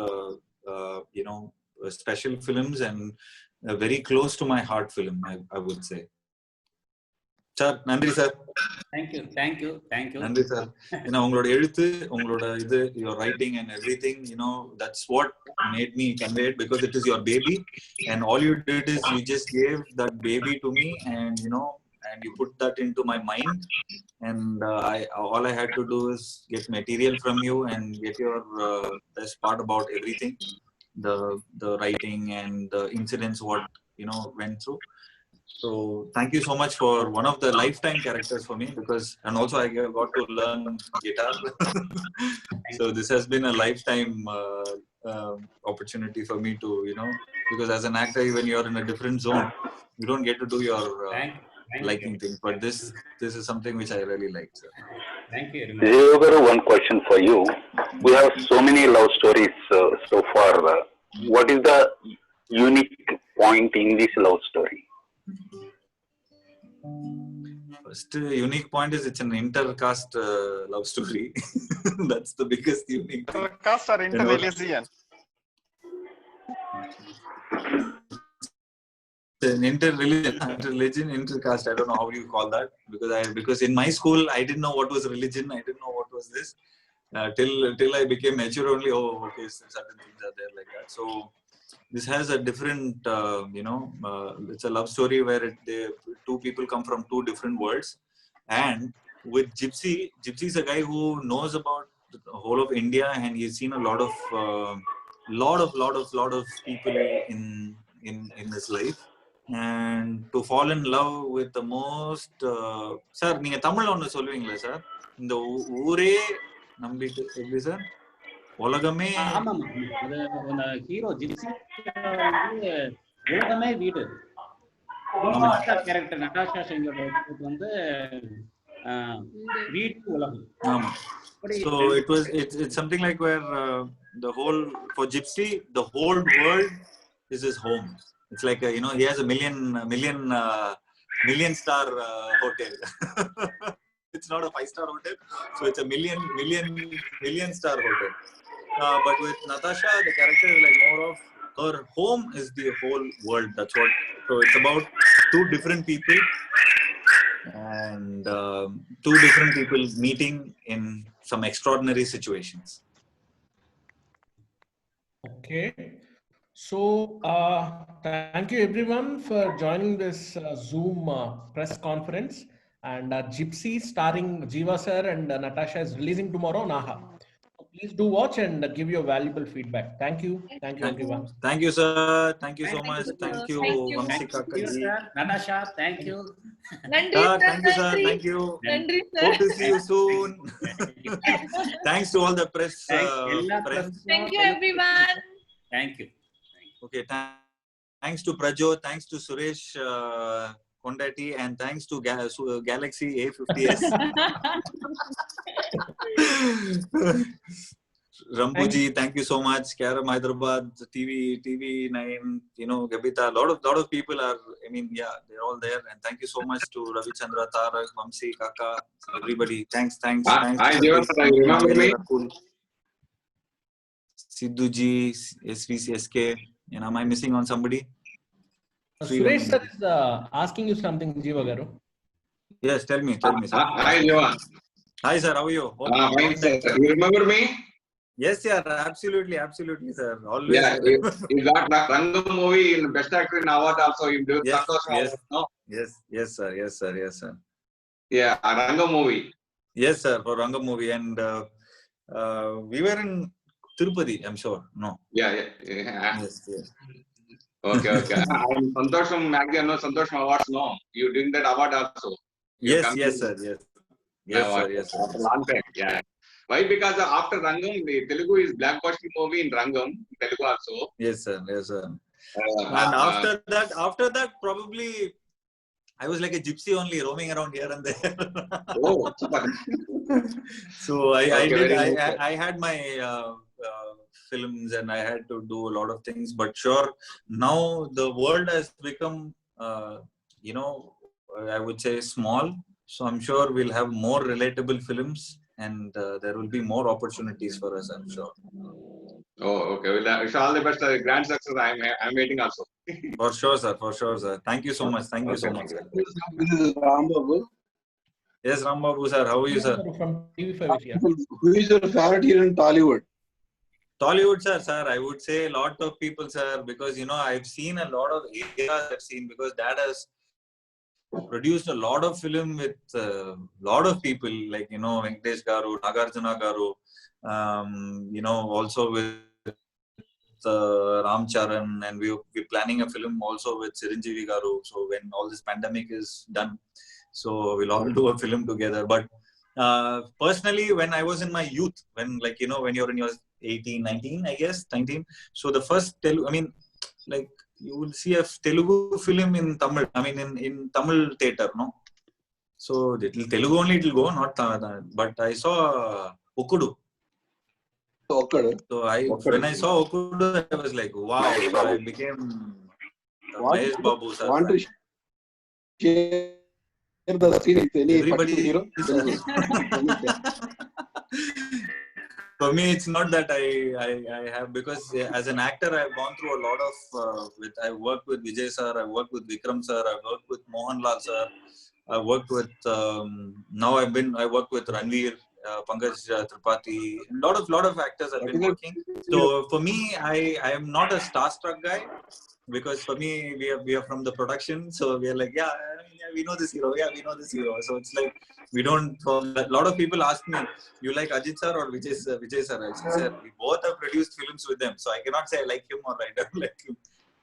special films, and very close to my heart film, I would say. Sir, Nandri sir. Thank you. Nandri sir. Ungaloda எழுத்து, ungaloda idu, your writing and everything, that's what made me convey it, because it is your baby, and all you did is you just gave that baby to me, and and you put that into my mind, and all I had to do is get material from you and get your best part about everything, the writing and the incidents what went through. So thank you so much for one of the lifetime characters for me, because, and also I got to learn guitar. So this has been a lifetime opportunity for me to, because as an actor, when you're in a different zone, you don't get to do your Thank liking you. things, but this is something which I really liked, sir. Thank you very much. Jiva, one question for you. We have so many love stories so far. What is the unique point in this love story? First unique point is it's an intercaste love story. That's the biggest unique thing. Caste or interreligion? An interreligion, intercaste. I don't know how you call that, because in my school I didn't know what was religion. I didn't know what was this till I became mature. Only okay, certain things are there like that. So this has a different, it's a love story where two people come from two different worlds, and with Gypsy is a guy who knows about the whole of India, and he's seen a lot of people in his life. And to fall in love with the most sir, நீங்க தமிழ்ல ஒன்னு சொல்லுவீங்களா sir? இந்த ஊரே நம்பிட்டு எப்படி sir? உலகமே. ஆமா அது அந்த ஹீரோ ஜிப்சி வந்து உலகமே வீடு. கேரக்டர் நட்டாஷா செஞ்சோட வந்து வீடு உலகம். ஆமா. So it's something like where the whole, for Gypsy, the whole world is his home. It's like he has a million star hotel. It's not a 5-star hotel, so it's a million star hotel. But with Natasha, the character is like more of her home is the whole world. That's what. So it's about two different people and two different people meeting in some extraordinary situations. Okay. So, thank you everyone for joining this Zoom press conference. And Gypsy, starring Jiva sir and Natasha, is releasing tomorrow on AHA. So please do watch and give your valuable feedback. Thank you everyone. Thank you, sir. Thank you so much. Thank you, Vamsi Kakaji. Natasha, thank you. Nandri, Thank you, sir. Thank you. Nandri, sir. Hope to see you soon. Thanks to all the press friends. Thank you everyone. Thank you. Okay, thanks to Prajo, thanks to Suresh Kondati, and thanks to Galaxy A50s. Rambuji, thank you so much. Karam Hyderabad, TV9, Gabita, a lot of people are, they're all there. And thank you so much to Ravi Chandra, Tarak, Vamsi, Kaka, everybody. Thanks. Hi, Jiva, you remember me? Sidhuji, SVCSK. Am I missing on somebody? Suresh sir is asking you something, Jiva Garu. Yes, tell me, sir. Hi, Jiva. Hi, sir. How are you? Fine, sir. You remember me? Yes, sir. Absolutely, sir. Always. Yeah, you got Rangam movie in Best Actor in award also. You do. Yes, no? Yes, sir. Yeah, a Rangam movie. Yes, sir. For Rangam movie, and we were in Tirupati, I'm sure. No. Yeah. Yes. Okay. I'm Santosh from Magazine, no Santosh Awards, no. You doing that award also. Yes, sir. Yes, sir. After long time, yeah. Why? Because after Rangam, the Telugu is blackbusting movie in Rangam, Telugu also. Yes, sir. And after that, probably I was like a gypsy only, roaming around here and there. Oh, super. So I had my films and I had to do a lot of things. But sure, now the world has become, I would say small. So I'm sure we'll have more relatable films, and there will be more opportunities for us, I'm sure. Oh, okay. Well, wish all the best. Grand success. I'm waiting also. For sure, sir. Thank you so much. Sir. This is Rambabu. Yes, Rambabu, sir. How are you, sir? From TV5 here. Who is your favorite here in Tollywood? Tollywood, sir. I would say a lot of people, sir, because I've seen a lot of areas because Dad has produced a lot of film with a lot of people like Venkatesh Garu, Nagarjuna Garu, also with Ram Charan, and we're planning a film also with Chiranjeevi Garu. So when all this pandemic is done, so we'll all do a film together. But personally, when I was in my youth, when when you're in your 18, 19, I guess 19. So the first you would see a Telugu film in Tamil. I mean, in Tamil theater, no. So Telugu only it will go, not but I saw Okudu. Okudu. So when I saw Okudu, I was like, wow! So I became Mahesh Babu sir. Want to share the scene with any Everybody. hero? For me, it's not that I have, because as an actor, I've gone through a lot of. I've worked with Vijay sir, I've worked with Vikram sir, I've worked with Mohanlal sir, I've worked with. Now I work with Ranveer, Pankaj Tripathi, lot of actors I've been working. So for me, I am not a starstruck guy, because for me we are from the production, so we are like, yeah, we know this hero, we know this hero. So it's like we don't. A lot of people ask me, you like Ajit sir or Vijay sir? I said, we both have produced films with them, so I cannot say I like him or I don't like him.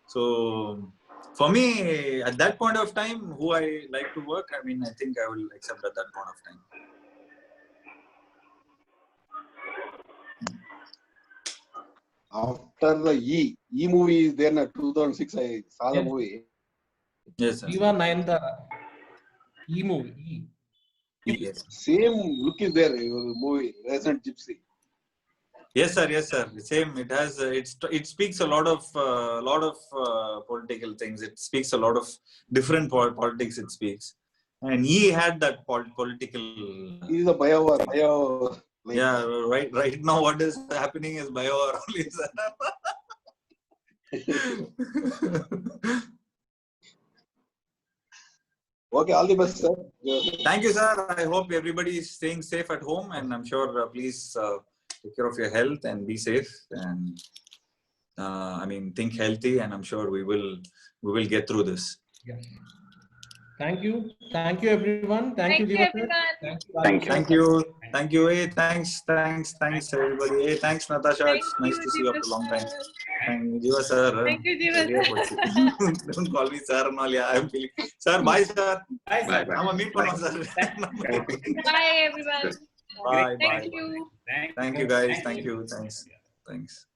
So for me, at that point of time, who I like to work, I mean, I think I will accept at that point of time. After the E movie is there in 2006, I saw the movie. Yes, sir. Diva Nayantara. E movie. Yes. Same look is there in the movie, Resident Gypsy. Yes, sir. Yes, sir. Same. It has. It speaks a lot of political things. It speaks a lot of different politics. It speaks, and he had that political. He's a bio. Like, yeah. Right now, what is happening is bio only. Okay, all the best, sir. Thank you, sir. I hope everybody is staying safe at home, and I'm sure please take care of your health and be safe. And I mean, think healthy, and I'm sure we will get through this. Yeah. Thank you, everyone. Thank you, everyone. Thank you. Hey, thanks, everybody. Hey, thanks, Natasha. Thank it's nice you, to see you Jiva after a long time. sir. Thank you, Jiva sir. Thank you, Jiva sir. Don't call me sir and all. Yeah, I'm feeling. Sir, bye, sir. Bye, sir. I'm a meet panna, sir. Bye, everyone. Bye. Thank you. Thank you, guys. Thank you. Thanks.